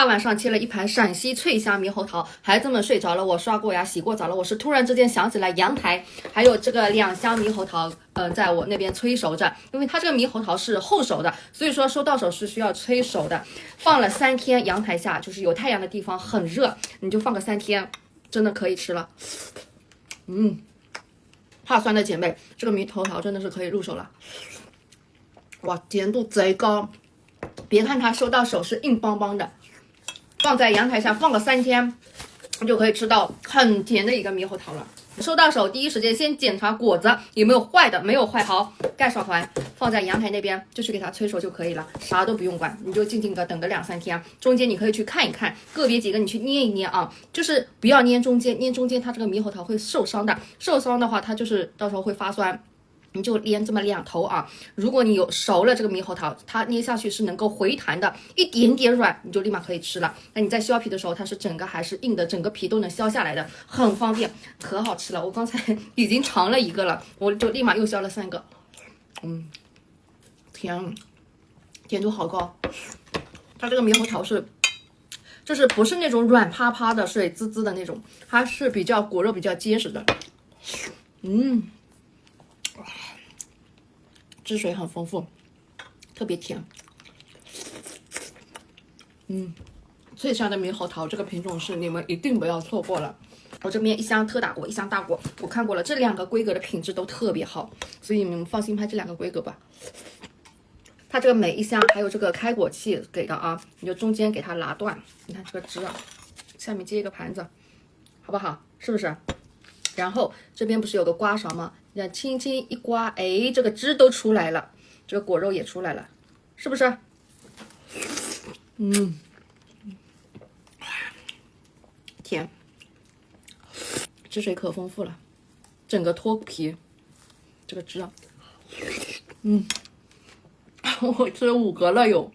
大晚上切了一盘陕西脆香猕猴桃，孩子们睡着了，我刷过牙、洗过澡了。我是突然之间想起来阳台还有这个2箱猕猴桃，在我那边催熟着，因为它这个猕猴桃是后熟的，所以说收到手是需要催熟的。放了3天，阳台下就是有太阳的地方很热，你就放个3天，真的可以吃了。怕酸的姐妹，这个猕猴桃真的是可以入手了。哇，甜度贼高，别看它收到手是硬邦邦的。放在阳台下放个3天，就可以吃到很甜的一个猕猴桃了。收到手第一时间先检查果子有没有坏的，没有坏好盖上环，放在阳台那边就去给它催熟就可以了，啥都不用管，你就静静的等个2-3天。中间你可以去看一看，个别几个你去捏一捏啊，就是不要捏中间，捏中间它这个猕猴桃会受伤的，受伤的话它就是到时候会发酸。你就捏这么2头啊，如果你有熟了这个猕猴桃，它捏下去是能够回弹的，一点点软，你就立马可以吃了。那你在削皮的时候，它是整个还是硬的，整个皮都能削下来的，很方便，可好吃了。我刚才已经尝了1个了，我就立马又削了3个。甜度好高。它这个猕猴桃是，就是不是那种软趴趴的、水滋滋的那种，它是比较果肉比较结实的。汁水很丰富，特别甜。脆香的猕猴桃这个品种是你们一定不要错过了。我这边1箱特大果，1箱大果，我看过了，这2个规格的品质都特别好，所以你们放心拍这2个规格吧。它这个每1箱还有这个开果器给的啊，你就中间给它拿断，你看这个汁啊，下面接一个盘子，好不好？是不是？然后这边不是有个刮勺吗？你看轻轻一刮，哎，这个汁都出来了，这个果肉也出来了，是不是？甜，汁水可丰富了，整个脱皮，这个汁啊，我吃了5个了有，